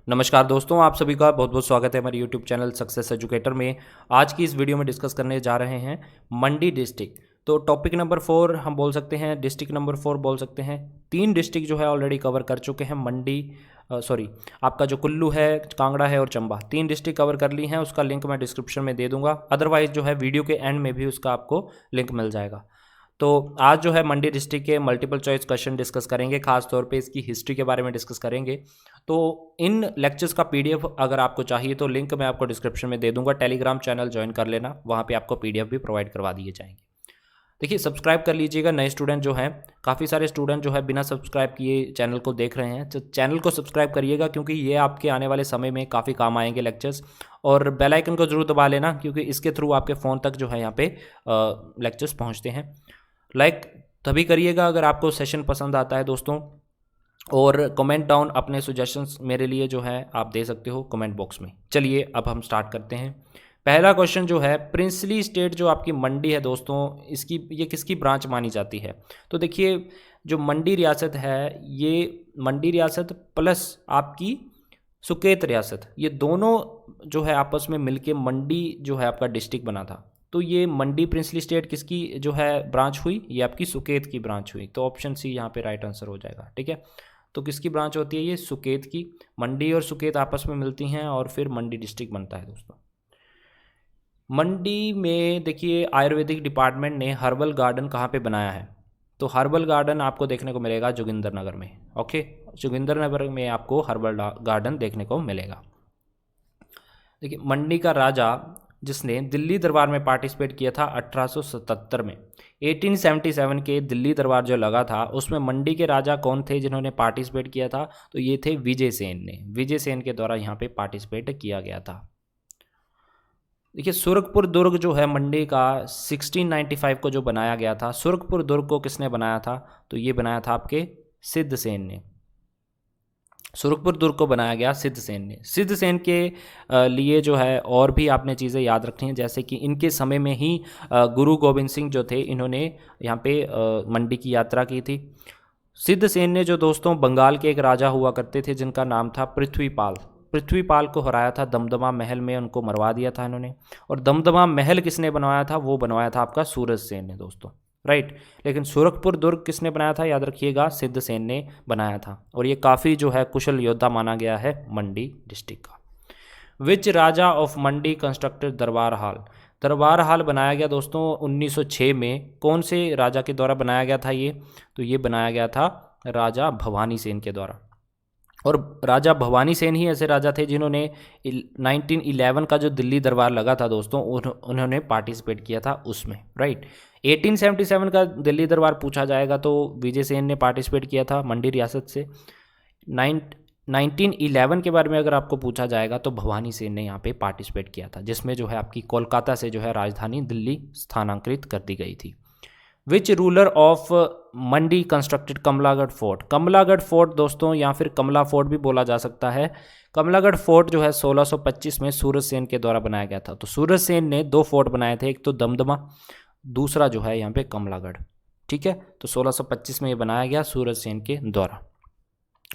नमस्कार दोस्तों, आप सभी का बहुत बहुत स्वागत है हमारे यूट्यूब चैनल सक्सेस एजुकेटर में। आज की इस वीडियो में डिस्कस करने जा रहे हैं मंडी डिस्ट्रिक्ट। तो टॉपिक नंबर 4 हम बोल सकते हैं, डिस्ट्रिक्ट नंबर 4 बोल सकते हैं। 3 डिस्ट्रिक्ट जो है ऑलरेडी कवर कर चुके हैं। मंडी आपका जो कुल्लू है, कांगड़ा है और चंबा, 3 डिस्ट्रिक्ट कवर कर ली हैं। उसका लिंक मैं डिस्क्रिप्शन में दे दूंगा, अदरवाइज जो है वीडियो के एंड में भी उसका आपको लिंक मिल जाएगा। तो आज जो है मंडी डिस्ट्रिक्ट के मल्टीपल चॉइस क्वेश्चन डिस्कस करेंगे, खास तौर पे इसकी हिस्ट्री के बारे में डिस्कस करेंगे। तो इन लेक्चर्स का पीडीएफ अगर आपको चाहिए तो लिंक मैं आपको डिस्क्रिप्शन में दे दूंगा। टेलीग्राम चैनल ज्वाइन कर लेना, वहाँ पे आपको पीडीएफ भी प्रोवाइड करवा दिए जाएंगे। देखिए, सब्सक्राइब कर लीजिएगा। नए स्टूडेंट जो हैं, काफ़ी सारे स्टूडेंट जो है बिना सब्सक्राइब किए चैनल को देख रहे हैं, तो चैनल को सब्सक्राइब करिएगा, क्योंकि ये आपके आने वाले समय में काफ़ी काम आएंगे लेक्चर्स। और बेल आइकन को जरूर दबा लेना, क्योंकि इसके थ्रू आपके फ़ोन तक जो है यहाँ पे लेक्चर्स पहुँचते हैं। लाइक तभी करिएगा अगर आपको सेशन पसंद आता है दोस्तों। और कमेंट डाउन अपने सजेशंस मेरे लिए जो है आप दे सकते हो कमेंट बॉक्स में। चलिए अब हम स्टार्ट करते हैं। पहला क्वेश्चन जो है, प्रिंसली स्टेट जो आपकी मंडी है दोस्तों, ये किसकी ब्रांच मानी जाती है? तो देखिए, जो मंडी रियासत है, ये मंडी रियासत प्लस आपकी सुकेत रियासत, ये दोनों जो है आपस में मिलके मंडी जो है आपका डिस्ट्रिक्ट बना था। तो ये मंडी प्रिंसली स्टेट किसकी जो है ब्रांच हुई? ये आपकी सुकेत की ब्रांच हुई। तो ऑप्शन सी यहाँ पे राइट आंसर हो जाएगा। ठीक है, तो किसकी ब्रांच होती है? ये सुकेत की। मंडी और सुकेत आपस में मिलती हैं और फिर मंडी डिस्ट्रिक्ट बनता है दोस्तों। मंडी में देखिए, आयुर्वेदिक डिपार्टमेंट ने हर्बल गार्डन कहाँ पे बनाया है? तो हर्बल गार्डन आपको देखने को मिलेगा जोगिंदर नगर में। ओके, जोगिंदर नगर में आपको हर्बल गार्डन देखने को मिलेगा। देखिए, मंडी का राजा जिसने दिल्ली दरबार में पार्टिसिपेट किया था 1877 में, 1877 के दिल्ली दरबार जो लगा था उसमें मंडी के राजा कौन थे जिन्होंने पार्टिसिपेट किया था? तो ये थे विजय सेन ने। विजय सेन के द्वारा यहाँ पे पार्टिसिपेट किया गया था। देखिए, सुरखपुर दुर्ग जो है मंडी का 1695 को जो बनाया गया था, सुरखपुर दुर्ग को किसने बनाया था? तो ये बनाया था आपके सिद्ध सेन ने। सुरखपुर दुर्ग को बनाया गया सिद्ध सेन ने। सिद्ध सेन के लिए जो है और भी आपने चीज़ें याद रखनी हैं, जैसे कि इनके समय में ही गुरु गोविंद सिंह जो थे, इन्होंने यहाँ पे मंडी की यात्रा की थी। सिद्ध सेन ने जो दोस्तों बंगाल के एक राजा हुआ करते थे जिनका नाम था पृथ्वीपाल, पृथ्वीपाल को हराया था दमदमा महल में, उनको मरवा दिया था इन्होंने। और दमदमा महल किसने बनवाया था? वो बनवाया था आपका सूरज सेन ने दोस्तों, राइट। लेकिन सुरखपुर दुर्ग किसने बनाया था? याद रखिएगा, सिद्ध सेन ने बनाया था। और ये काफ़ी जो है कुशल योद्धा माना गया है मंडी डिस्ट्रिक्ट का। विच राजा ऑफ मंडी कंस्ट्रक्टेड दरबार हॉल? दरबार हॉल बनाया गया दोस्तों 1906 में। कौन से राजा के द्वारा बनाया गया था ये? तो ये बनाया गया था राजा भवानी सेन के द्वारा। और राजा भवानी सेन ही ऐसे राजा थे जिन्होंने 1911 का जो दिल्ली दरबार लगा था दोस्तों, उन्होंने पार्टिसिपेट किया था उसमें, राइट। 1877 का दिल्ली दरबार पूछा जाएगा तो विजय सेन ने पार्टिसिपेट किया था मंडी रियासत से। 1911 के बारे में अगर आपको पूछा जाएगा तो भवानी सेन ने यहाँ पे पार्टिसिपेट किया था, जिसमें जो है आपकी कोलकाता से जो है राजधानी दिल्ली स्थानांतरित कर दी गई थी। Which ruler of Mandi constructed Kamlagarh fort? Kamlagarh fort दोस्तों, या फिर कमला फोर्ट भी बोला जा सकता है। कमलागढ़ फोर्ट जो है 1625 में सूरज सेन के द्वारा बनाया गया था। तो सूरज सेन ने 2 फोर्ट बनाए थे, एक तो दमदमा, दूसरा जो है यहाँ पे कमलागढ़। ठीक है, तो 1625 में ये बनाया गया सूरज सेन के द्वारा।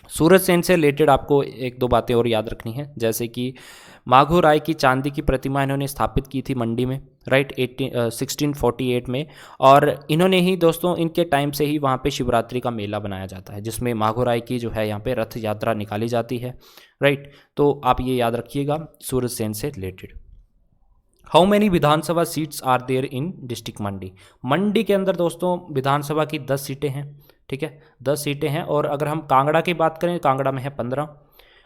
सूरज सेन से रिलेटेड आपको 1-2 बातें और याद रखनी है, जैसे कि माघो राय की चांदी की प्रतिमा इन्होंने स्थापित की थी मंडी में, राइट, 1648 में। और इन्होंने ही दोस्तों, इनके टाइम से ही वहाँ पे शिवरात्रि का मेला बनाया जाता है, जिसमें माघो राय की जो है यहाँ पे रथ यात्रा निकाली जाती है, राइट। तो आप ये याद रखिएगा सूरज सेन से related. How many Vidhan Sabha seats are there in district मंडी? मंडी के अंदर दोस्तों विधानसभा की 10 सीटें हैं। ठीक है, 10 सीटें हैं। और अगर हम कांगड़ा की बात करें, कांगड़ा में है 15।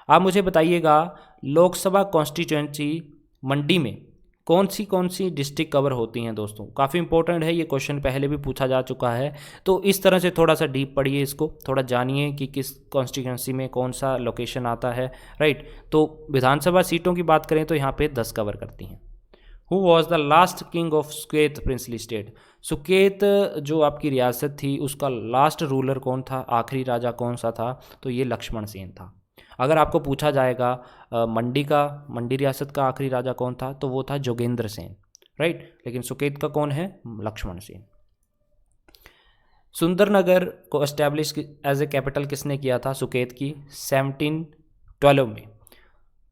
आप मुझे बताइएगा, लोकसभा कॉन्स्टिट्यूएंसी मंडी में कौन सी डिस्ट्रिक्ट कवर होती हैं दोस्तों? काफ़ी इंपॉर्टेंट है ये क्वेश्चन, पहले भी पूछा जा चुका है। तो इस तरह से थोड़ा सा डीप पढ़िए इसको, थोड़ा जानिए कि किस कॉन्स्टिट्यूएंसी में कौन सा लोकेशन आता है, राइट। तो विधानसभा सीटों की बात करें तो यहाँ पे 10 कवर करती हैं। Who was the last king of Suket princely state? Suket जो आपकी रियासत थी उसका लास्ट रूलर कौन था, आखिरी राजा कौन सा था? तो ये लक्ष्मण सेन था। अगर आपको पूछा जाएगा मंडी रियासत का आखिरी राजा कौन था, तो वो था जोगेंद्र सेन, राइट। लेकिन सुकेत का कौन है? लक्ष्मण सेन। सुंदरनगर को एस्टैब्लिश एज ए कैपिटल किसने किया था सुकेत की? 1712 में।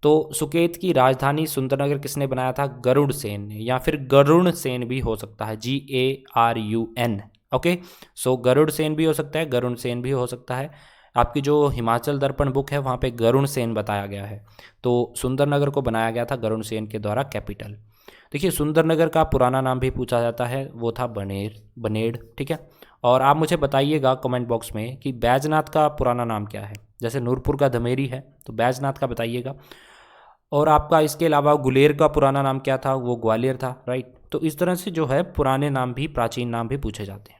तो सुकेत की राजधानी सुंदरनगर किसने बनाया था? गरुड़ सेन ने, या फिर गरुड़ सेन भी हो सकता है, GARUN। ओके, सो गरुड़ सेन भी हो सकता है, गरुड़ सेन भी हो सकता है। आपकी जो हिमाचल दर्पण बुक है वहाँ पे गरुड़ सेन बताया गया है। तो सुंदरनगर को बनाया गया था गरुड़ सेन के द्वारा कैपिटल। देखिए सुंदरनगर का पुराना नाम भी पूछा जाता है, वो था बनेड़। ठीक है, और आप मुझे बताइएगा कमेंट बॉक्स में कि बैजनाथ का पुराना नाम क्या है। जैसे नूरपुर का धमेरी है, तो बैजनाथ का बताइएगा। और आपका इसके अलावा गुलेर का पुराना नाम क्या था? वो ग्वालियर था, राइट। तो इस तरह से जो है पुराने नाम भी, प्राचीन नाम भी पूछे जाते हैं।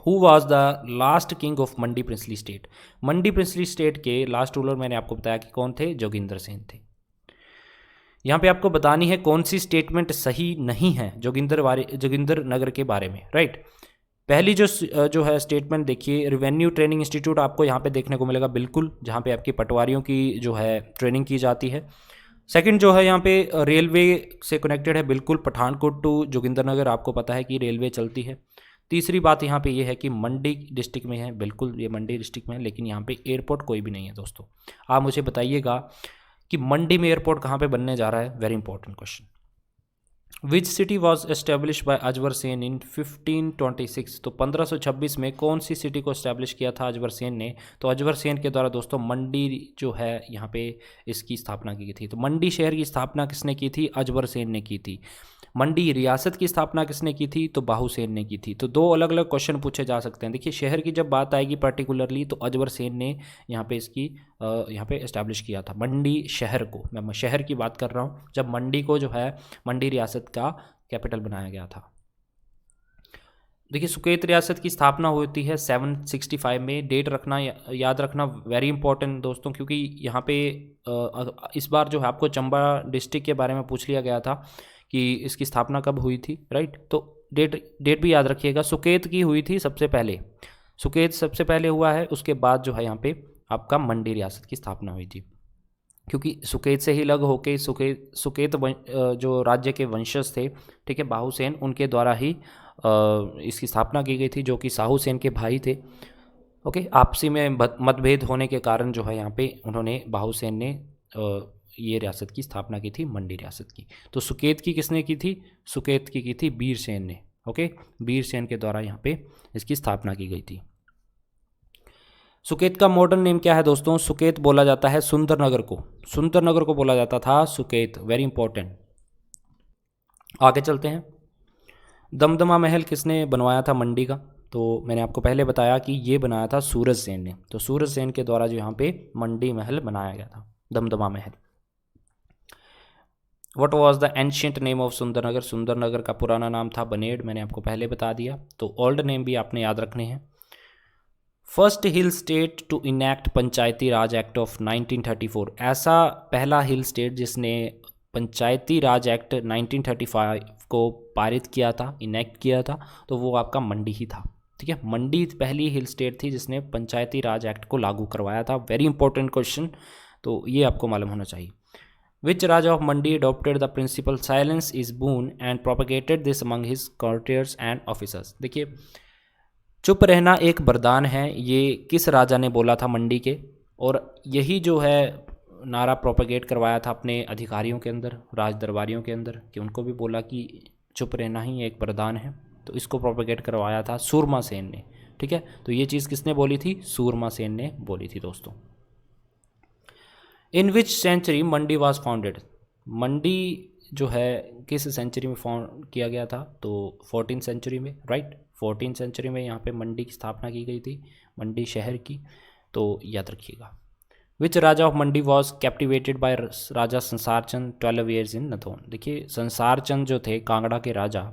Who was the last king of Mandi princely state? Mandi princely state के लास्ट रूलर मैंने आपको बताया कि कौन थे? जोगिंदर सेन थे। यहाँ पे आपको बतानी है कौन सी स्टेटमेंट सही नहीं है जोगिंदर नगर के बारे में, राइट। पहली जो है स्टेटमेंट देखिए, रिवेन्यू ट्रेनिंग इंस्टीट्यूट आपको यहाँ पे देखने को मिलेगा, बिल्कुल, जहाँ पे आपकी पटवारियों की जो है ट्रेनिंग की जाती है। सेकंड जो है यहाँ पे रेलवे से कनेक्टेड है, बिल्कुल, पठानकोट टू जोगिंदरनगर आपको पता है कि रेलवे चलती है। तीसरी बात यहाँ पे ये है कि मंडी डिस्ट्रिक्ट में है, बिल्कुल ये मंडी डिस्ट्रिक्ट में है, लेकिन यहाँ पे एयरपोर्ट कोई भी नहीं है दोस्तों। आप मुझे बताइएगा कि मंडी में एयरपोर्ट कहाँ पे बनने जा रहा है, very important question. Which city was establish by Ajbar Sen in 1526? तो 1526 में कौन सी सिटी को एस्टेब्लिश किया था अजबर सेन ने? तो अजबर सेन के द्वारा दोस्तों मंडी जो है यहाँ पे इसकी स्थापना की गई थी। तो मंडी शहर की स्थापना किसने की थी? अजबर सेन ने की थी। मंडी रियासत की स्थापना किसने की थी? तो बाहू सेन ने की थी। तो दो अलग अलग क्वेश्चन पूछे जा सकते हैं। देखिए शहर की जब बात आएगी पर्टिकुलरली, तो अजबर सेन ने यहाँ पे इसकी यहाँ पे इस्टेब्लिश किया था मंडी शहर को। मैं शहर की बात कर रहा हूँ, जब मंडी को जो है मंडी रियासत का कैपिटल बनाया गया था। देखिए सुकेत रियासत की स्थापना होती है 765 में। डेट रखना, याद रखना, वेरी इंपॉर्टेंट दोस्तों, क्योंकि यहाँ पे इस बार जो है आपको चंबा डिस्ट्रिक्ट के बारे में पूछ लिया गया था कि इसकी स्थापना कब हुई थी, राइट। तो डेट भी याद रखिएगा। सुकेत की हुई थी सबसे पहले, सुकेत सबसे पहले हुआ है, उसके बाद जो है यहाँ पे आपका मंडी रियासत की स्थापना हुई थी, क्योंकि सुकेत से ही लग होके सुकेत जो राज्य के वंशज थे, ठीक है, बाहू सेन, उनके द्वारा ही इसकी स्थापना की गई थी, जो कि साहू सेन के भाई थे। ओके, आपसी में मतभेद होने के कारण जो है यहाँ पे उन्होंने, बाहू सेन ने ये रियासत की स्थापना की थी, मंडी रियासत की। तो सुकेत की किसने की थी? सुकेत की थी बीर सेन ने। ओके, बीर सेन के द्वारा यहाँ पे इसकी स्थापना की गई थी। सुकेत का मॉडर्न नेम क्या है दोस्तों? सुकेत बोला जाता है सुंदरनगर को, सुंदरनगर को बोला जाता था सुकेत, वेरी इंपॉर्टेंट। आगे चलते हैं। दमदमा महल किसने बनवाया था मंडी का? तो मैंने आपको पहले बताया कि ये बनाया था सूरज सेन ने। तो सूरज सेन के द्वारा जो यहाँ पे मंडी महल बनाया गया था, Damdama Mahal. What was the ancient name of Sundernagar? Sundernagar का पुराना नाम था बनेड़, मैंने आपको पहले बता दिया। तो ओल्ड नेम भी आपने याद रखने हैं। First hill state to enact Panchayati Raj act of 1934, ऐसा पहला हिल स्टेट जिसने पंचायती राज एक्ट 1935 को पारित किया था, इनैक्ट किया था, तो वो आपका मंडी ही था। ठीक है, मंडी पहली हिल स्टेट थी जिसने पंचायती राज एक्ट को लागू करवाया था। वेरी इंपॉर्टेंट क्वेश्चन, तो ये आपको मालूम होना चाहिए। Which Raja of Mandi adopted the principle silence is boon and propagated this among his courtiers and officers? देखिए, चुप रहना एक वरदान है, ये किस राजा ने बोला था मंडी के, और यही जो है नारा प्रोपेगेट करवाया था अपने अधिकारियों के अंदर, राज दरबारियों के अंदर, कि उनको भी बोला कि चुप रहना ही एक वरदान है। तो इसको प्रोपेगेट करवाया था सूरमा सेन ने। ठीक है, तो ये चीज़ किसने बोली थी? सूरमा सेन ने बोली थी दोस्तों। इन विच सेंचुरी मंडी वॉज फाउंडेड? मंडी जो है किस सेंचुरी में फाउंड किया गया था? तो 14th सेंचुरी में, राइट। 14th सेंचुरी में यहाँ पे मंडी की स्थापना की गई थी, मंडी शहर की। तो याद रखिएगा। Which raja of Mandi was captivated by Raja Sansar Chand 12 years in नथौन? देखिए संसार चंद जो थे कांगड़ा के राजा,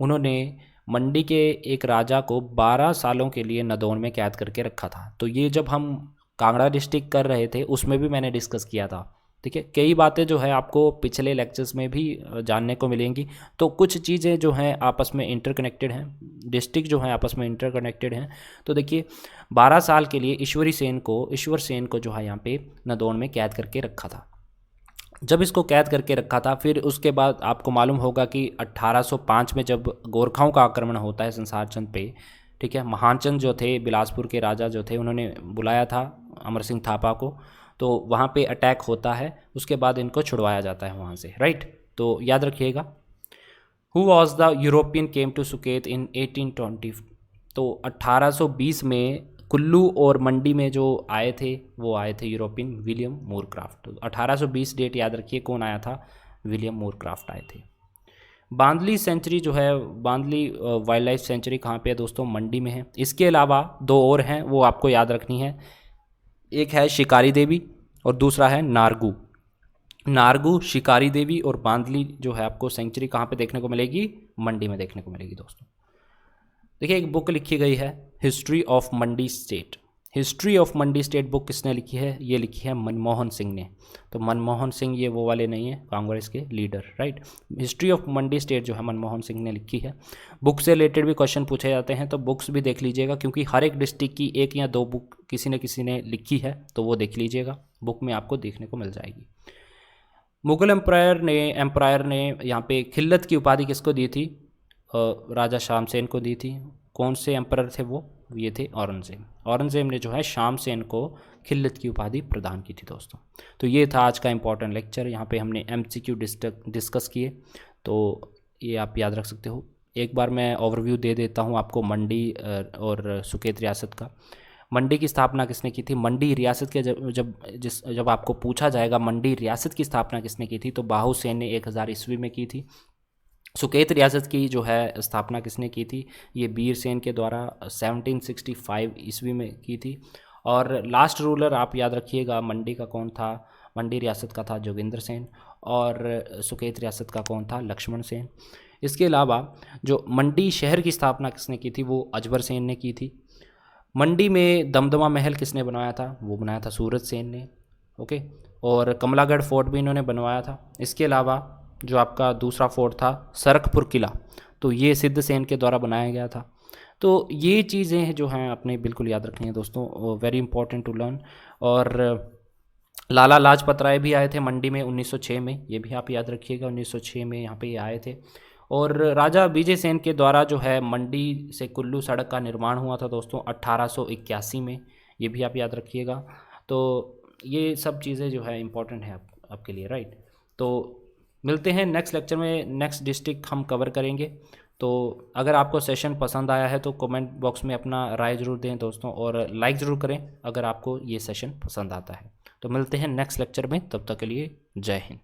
उन्होंने मंडी के एक राजा को 12 सालों के लिए नदौन में कैद करके रखा था। तो ये जब हम कांगड़ा डिस्ट्रिक्ट कर रहे थे उसमें भी मैंने डिस्कस किया था। ठीक है, कई बातें जो है आपको पिछले लेक्चर्स में भी जानने को मिलेंगी। तो कुछ चीज़ें जो हैं आपस में इंटरकनेक्टेड हैं, डिस्ट्रिक्ट जो हैं आपस में इंटरकनेक्टेड हैं। तो देखिए 12 साल के लिए ईश्वर सेन को जो है यहाँ पे नदौन में कैद करके रखा था। जब इसको कैद करके रखा था, फिर उसके बाद आपको मालूम होगा कि 1805 में जब गोरखाओं का आक्रमण होता है संसार चंद पे, ठीक है, महानचंद जो थे बिलासपुर के राजा जो थे, उन्होंने बुलाया था अमर सिंह थापा को। तो वहाँ पे अटैक होता है, उसके बाद इनको छुड़वाया जाता है वहाँ से, राइट। तो याद रखिएगा। Who was the European came to Suket in 1820। तो 1820 में कुल्लू और मंडी में जो आए थे वो आए थे यूरोपियन विलियम मूरक्राफ्ट। तो 1820 डेट याद रखिए, कौन आया था? विलियम मूरक्राफ्ट आए थे। बांदली सेंचुरी जो है, बांदली वाइल्ड लाइफ सेंचुरी कहाँ पे है दोस्तों? मंडी में है। इसके अलावा दो और हैं, वो आपको याद रखनी है। एक है शिकारी देवी और दूसरा है नारगू। नारगू, शिकारी देवी और बांदली जो है आपको सेंचुरी कहाँ पे देखने को मिलेगी? मंडी में देखने को मिलेगी दोस्तों। देखिए एक बुक लिखी गई है history of Mandi state. History of Mandi state book किसने लिखी है? ये लिखी है मनमोहन सिंह ने। तो मनमोहन सिंह ये वो वाले नहीं है, कांग्रेस के leader, right. History of Mandi state जो है मनमोहन सिंह ने लिखी है। बुक से रिलेटेड भी क्वेश्चन पूछे जाते हैं, तो बुक्स भी देख लीजिएगा, क्योंकि हर एक डिस्ट्रिक्ट की एक या दो बुक किसी ने लिखी है, तो वो देख लीजिएगा, बुक में आपको देखने को मिल जाएगी। मुगल एम्पायर ने यहाँ पे खिल्लत की उपाधि किसको दी थी? राजा शामसेन को दी थी। कौन से एम्पायर थे वो? ये थे औरंगजेब। औरंगजेब ने जो है शामसेन को खिल्लत की उपाधि प्रदान की थी दोस्तों। तो ये था आज का इंपॉर्टेंट लेक्चर। यहाँ पे हमने MCQ डिस्कस किए, तो ये आप याद रख सकते हो। एक बार मैं ओवरव्यू दे देता हूँ आपको मंडी और सुकेत रियासत का। मंडी की स्थापना किसने की थी? मंडी रियासत के जब आपको पूछा जाएगा मंडी रियासत की स्थापना किसने की थी, तो बाहू सेन ने 1000 ईस्वी में की थी। सुकेत रियासत की जो है स्थापना किसने की थी? ये बीर सेन के द्वारा 1765 ईस्वी में की थी। और लास्ट रूलर आप याद रखिएगा मंडी का कौन था? मंडी रियासत का था जोगिंदर सेन, और सुकेत रियासत का कौन था? लक्ष्मण सेन। इसके अलावा जो मंडी शहर की स्थापना किसने की थी? वो अजबर सेन ने की थी। मंडी में दमदमा महल किसने बनवाया था? वो बनाया था सूरज सेन ने, ओके। और कमलागढ़ फोर्ट भी इन्होंने बनवाया था। इसके अलावा जो आपका दूसरा फोर्ट था सरकपुर किला, तो ये सिद्ध सेन के द्वारा बनाया गया था। तो ये चीज़ें जो हैं अपने बिल्कुल याद रखनी है दोस्तों, वेरी इंपॉर्टेंट टू लर्न। और लाला लाजपत राय भी आए थे मंडी में 1906 में, ये भी आप याद रखिएगा, 1906 में यहाँ पे ये आए थे। और राजा विजय सेन के द्वारा जो है मंडी से कुल्लू सड़क का निर्माण हुआ था दोस्तों 1881 में, ये भी आप याद रखिएगा। तो ये सब चीज़ें जो है इंपॉर्टेंट है आपके लिए, राइट। तो मिलते हैं नेक्स्ट लेक्चर में, नेक्स्ट डिस्ट्रिक्ट हम कवर करेंगे। तो अगर आपको सेशन पसंद आया है तो कमेंट बॉक्स में अपना राय ज़रूर दें दोस्तों, और लाइक ज़रूर करें अगर आपको ये सेशन पसंद आता है। तो मिलते हैं नेक्स्ट लेक्चर में, तब तक के लिए जय हिंद।